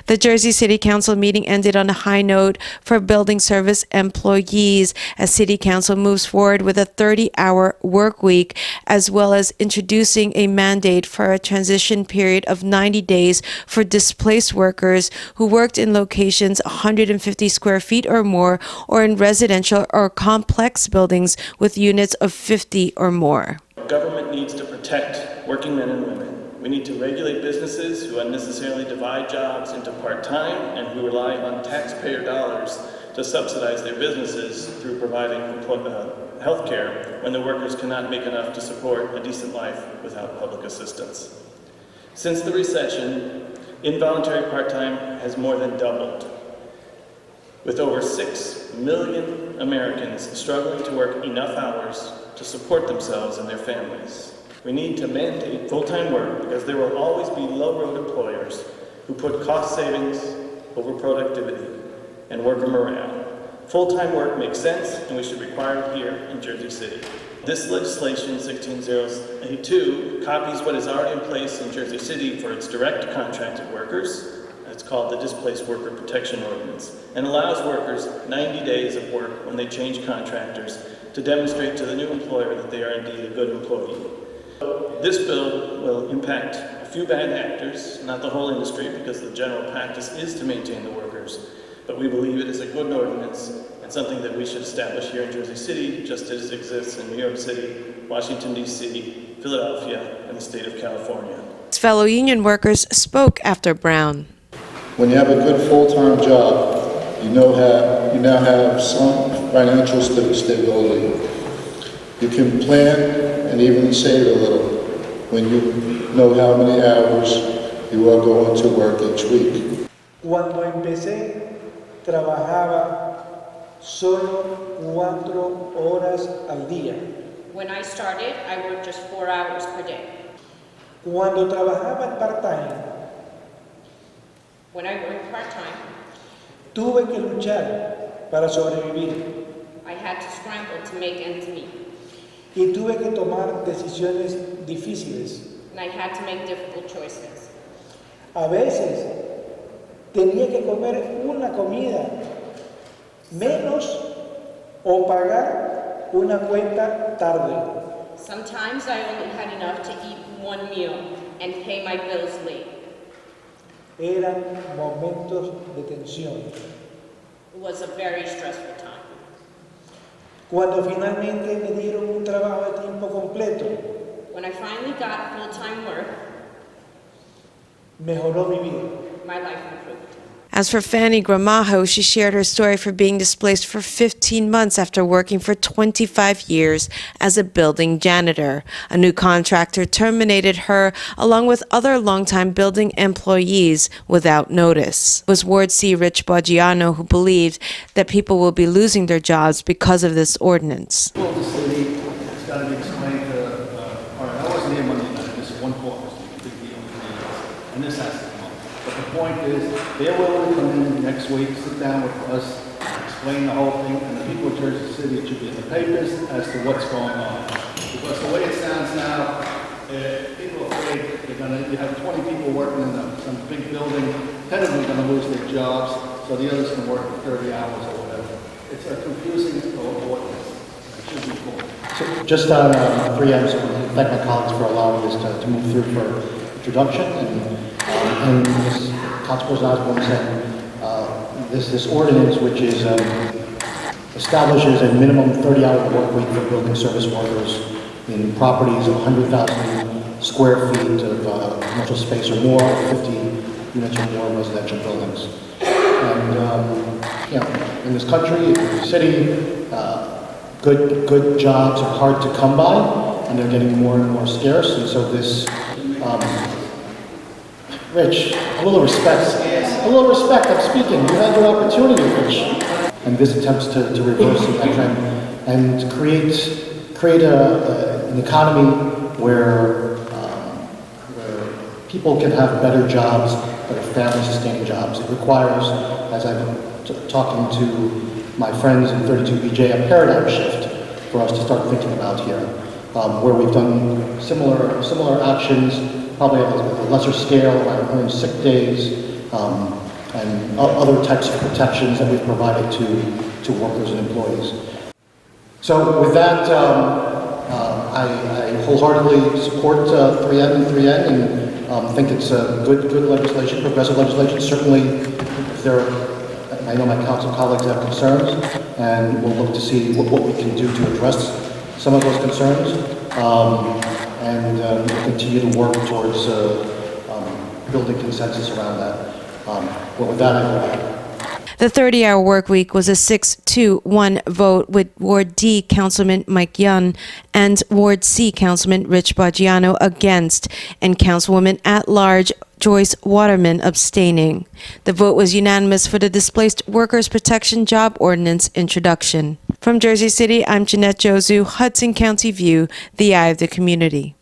The Jersey City Council meeting ended on a high note for building service employees as City Council moves forward with a 30-hour work week, as well as introducing a mandate for a transition period of 90 days for displaced workers who worked in locations 150 square feet or more, or in residential or complex buildings with units of 50 or more. Government needs to protect working men and women. We need to regulate businesses who unnecessarily divide jobs into part-time and who rely on taxpayer dollars to subsidize their businesses through providing health care when the workers cannot make enough to support a decent life without public assistance. Since the recession, involuntary part-time has more than doubled, with over 6 million Americans struggling to work enough hours to support themselves and their families. We need to mandate full-time work because there will always be low-road employers who put cost savings over productivity and worker morale. Full-time work makes sense, and we should require it here in Jersey City. This legislation, 16082, copies what is already in place in Jersey City for its direct contracted workers. It's called the Displaced Worker Protection Ordinance, and allows workers 90 days of work when they change contractors to demonstrate to the new employer that they are indeed a good employee. This bill will impact a few bad actors, not the whole industry, because the general practice is to maintain the workers. But we believe it is a good ordinance and something that we should establish here in Jersey City, just as it exists in New York City, Washington, D.C., Philadelphia, and the state of California. Fellow union workers spoke after Brown. When you have a good full-time job, you now have some financial stability. You can plan and even save a little when you know how many hours you are going to work each week. Cuando empecé, trabajaba solo 4 horas al día. When I started, I worked just 4 hours per day. Cuando trabajaba part-time, When I worked part-time, tuve que luchar para sobrevivir I had to scramble to make ends meet, y tuve que tomar decisiones difíciles. and I had to make difficult choices. A veces tenía que comer una comida menos o pagar una cuenta tarde. Sometimes I only had enough to eat one meal and pay my bills late. Eran momentos de tensión. It was a very stressful time. Cuando finalmente me dieron un trabajo de tiempo completo, When I finally got full-time work, mejoró mi vida. my life improved. As for Fanny Gramajo, she shared her story for being displaced for 15 months after working for 25 years as a building janitor. A new contractor terminated her along with other longtime building employees without notice. It was Ward C. Rich Boggiano who believed that people will be losing their jobs because of this ordinance. Well, the city, it's got to be explained to, all right, I wasn't here Monday night, this is one call, this is a big deal, and this has to come up. But the point is, they're willing to come in next week, sit down with us, explain the whole thing, and the people of Jersey City, it should be in the papers as to what's going on. Because the way it sounds now, people are afraid you have 20 people working in some big building, 10 of them are going to lose their jobs, so the others can work for 30 hours or whatever. It's a confusing ordinance. It should be cool. So just on preamps, I want to thank my colleagues for allowing this to move through for introduction. And as Councilperson Osborne said, this ordinance, which is establishes a minimum 30-hour work week for building service workers in properties of 100,000 square feet of commercial space or more, 50 units or more residential buildings. And in this country, city, good jobs are hard to come by, and they're getting more and more scarce. And so this, Rich, a little respect, I'm speaking. You had your opportunity, Rich. And this attempts to reverse that trend and create an economy where people can have better jobs, better family-sustaining jobs. It requires, as I've been talking to my friends in 32BJ, a paradigm shift for us to start thinking about here, where we've done similar actions, probably at a lesser scale, around sick days, other types of protections that we've provided to workers and employees. So with that, I wholeheartedly support 3M and 3N and think it's a good legislation, progressive legislation. Certainly, if there are, I know my council colleagues have concerns, and we'll look to see what we can do to address some of those concerns, and we'll continue to work towards building consensus around that. But with that, I vote aye. The 30-hour work week was a 6-1 vote with Ward D Councilman Mike Young and Ward C Councilman Rich Baggiano against, and Councilwoman at-large Joyce Waterman abstaining. The vote was unanimous for the Displaced Workers Protection Job Ordinance introduction. From Jersey City, I'm Jeanette Jozu, Hudson County View, the eye of the community.